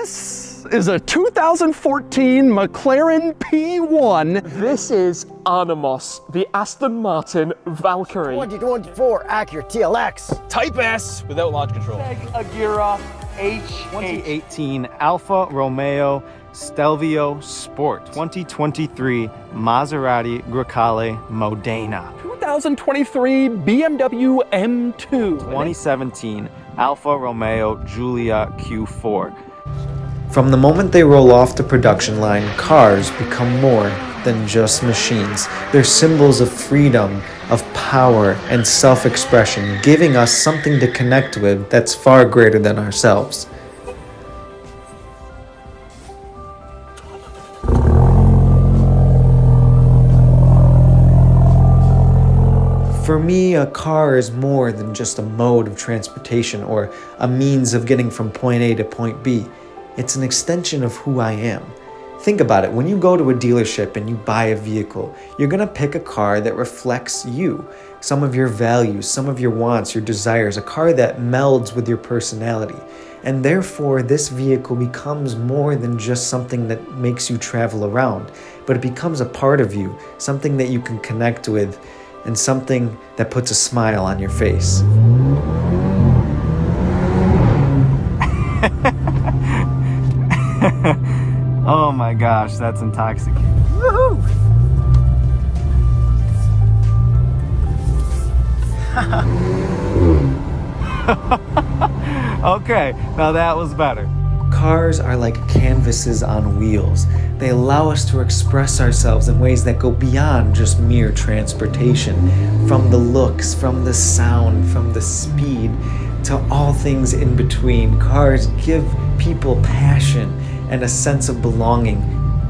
This is a 2014 McLaren P1. This is Animos, the Aston Martin Valkyrie. 2024 Acura TLX. Type S without launch control. Agera H. 2018 Alfa Romeo Stelvio Sport. 2023 Maserati Grecale Modena. 2023 BMW M2. 2017 Alfa Romeo Giulia Q4. From the moment they roll off the production line, cars become more than just machines. They're symbols of freedom, of power, and self-expression, giving us something to connect with that's far greater than ourselves. For me, a car is more than just a mode of transportation or a means of getting from point A to point B. It's an extension of who I am. Think about it. When you go to a dealership and you buy a vehicle, you're going to pick a car that reflects you, some of your values, some of your wants, your desires, a car that melds with your personality. And therefore, this vehicle becomes more than just something that makes you travel around, but it becomes a part of you, something that you can connect with, and something that puts a smile on your face. Oh my gosh, that's intoxicating. Woohoo! Okay, now that was better. Cars are like canvases on wheels. They allow us to express ourselves in ways that go beyond just mere transportation. From the looks, from the sound, from the speed, to all things in between. Cars give people passion and a sense of belonging.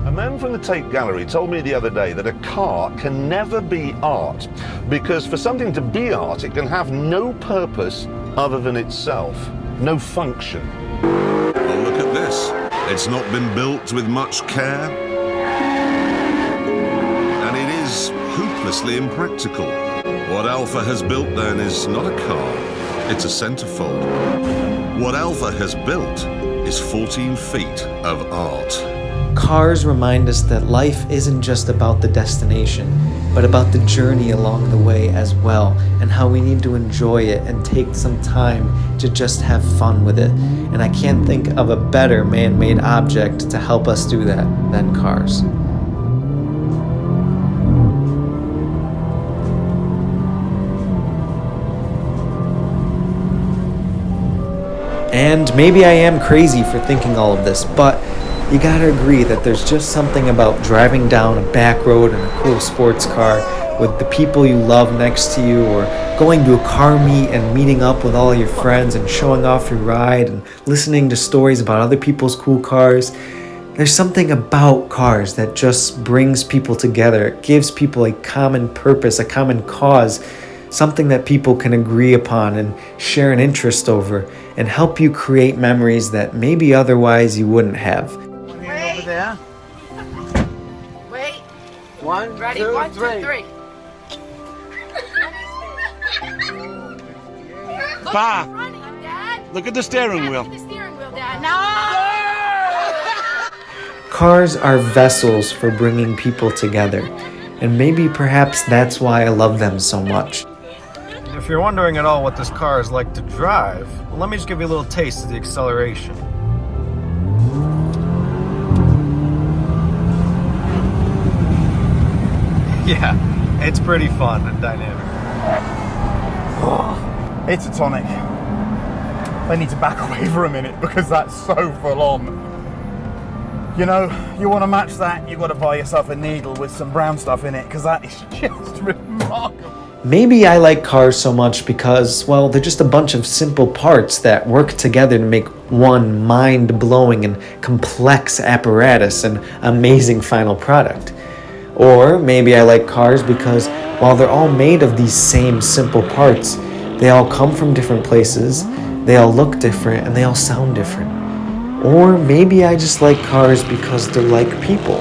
A man from the Tate Gallery told me the other day that a car can never be art because for something to be art, it can have no purpose other than itself, no function. Well, look at this. It's not been built with much care, and it is hopelessly impractical. What Alfa has built then is not a car, it's a centerfold. What Alfa has built is 14 feet of art. Cars remind us that life isn't just about the destination, but about the journey along the way as well, and how we need to enjoy it and take some time to just have fun with it. And I can't think of a better man-made object to help us do that than cars. And maybe I am crazy for thinking all of this, but you gotta agree that there's just something about driving down a back road in a cool sports car with the people you love next to you, or going to a car meet and meeting up with all your friends and showing off your ride and listening to stories about other people's cool cars. There's something about cars that just brings people together. It gives people a common purpose, a common cause, something that people can agree upon and share an interest over, and help you create memories that maybe otherwise you wouldn't have. Wait. Over there. Wait. One, Ready? two, One, two, three. Look Pa. at the front, Dad. Look at the steering wheel. Look at the steering wheel, Dad. No! Cars are vessels for bringing people together, and maybe perhaps that's why I love them so much. If you're wondering at all what this car is like to drive, well, let me just give you a little taste of the acceleration. Yeah, it's pretty fun and dynamic. It's a tonic. I need to back away for a minute because that's so full on. You know, you want to match that, you've got to buy yourself a needle with some brown stuff in it, because that is just remarkable. Maybe I like cars so much because, well, they're just a bunch of simple parts that work together to make one mind-blowing and complex apparatus an amazing final product. Or maybe I like cars because, while they're all made of these same simple parts, they all come from different places, they all look different, and they all sound different. Or maybe I just like cars because they're like people.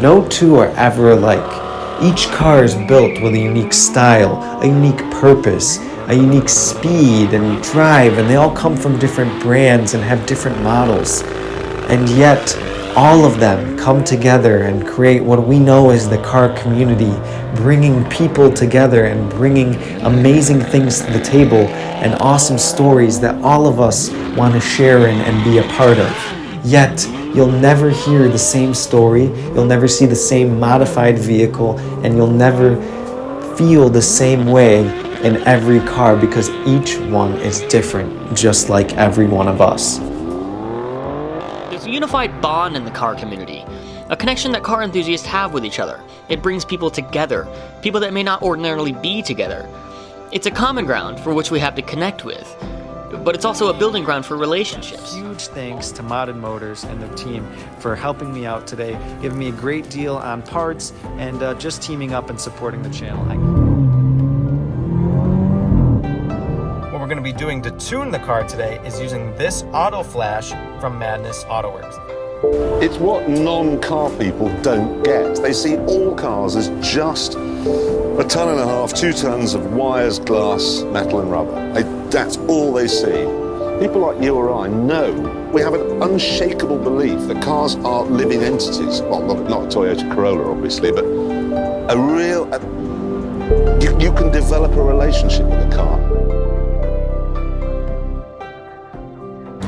No two are ever alike. Each car is built with a unique style, a unique purpose, a unique speed and drive, and they all come from different brands and have different models. And yet, all of them come together and create what we know as the car community, bringing people together and bringing amazing things to the table and awesome stories that all of us want to share in and be a part of. Yet, you'll never hear the same story, you'll never see the same modified vehicle, and you'll never feel the same way in every car because each one is different, just like every one of us. There's a unified bond in the car community, a connection that car enthusiasts have with each other. It brings people together, people that may not ordinarily be together. It's a common ground for which we have to connect with, but it's also a building ground for relationships. Huge thanks to Modern Motors and their team for helping me out today, giving me a great deal on parts, and just teaming up and supporting the channel. What we're going to be doing to tune the car today is using this auto flash from Madness Autoworks. It's what non-car people don't get. They see all cars as just 1.5 tons, 2 tons of wires, glass, metal and rubber. That's all they see. People like you or I know we have an unshakable belief that cars are living entities. Well, not a Toyota Corolla, obviously, but a real... you can develop a relationship with a car.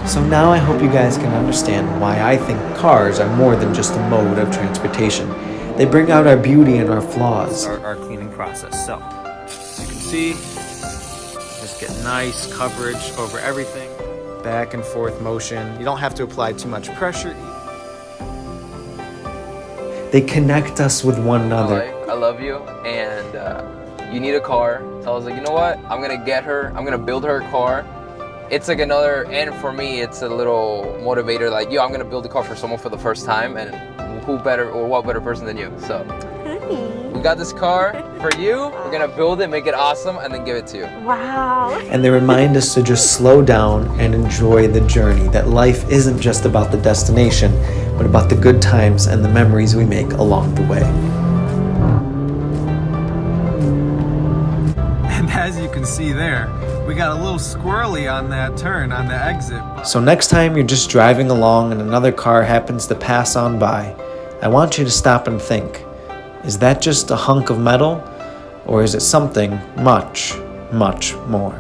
So now I hope you guys can understand why I think cars are more than just a mode of transportation. They bring out our beauty and our flaws. Our cleaning process. So, as you can see, just get nice coverage over everything. Back and forth motion. You don't have to apply too much pressure. They connect us with one another. I love you, and you need a car. So I was like, you know what? I'm gonna get her. I'm gonna build her a car. It's like another, and for me, it's a little motivator. Like, yo, I'm gonna build a car for someone for the first time, and who better, or what better person than you? So, we got this car for you. We're gonna build it, make it awesome, and then give it to you. Wow. And they remind us to just slow down and enjoy the journey. That life isn't just about the destination, but about the good times and the memories we make along the way. And as you can see there, we got a little squirrely on that turn on the exit. So next time you're just driving along and another car happens to pass on by, I want you to stop and think, is that just a hunk of metal? Or is it something much, much more?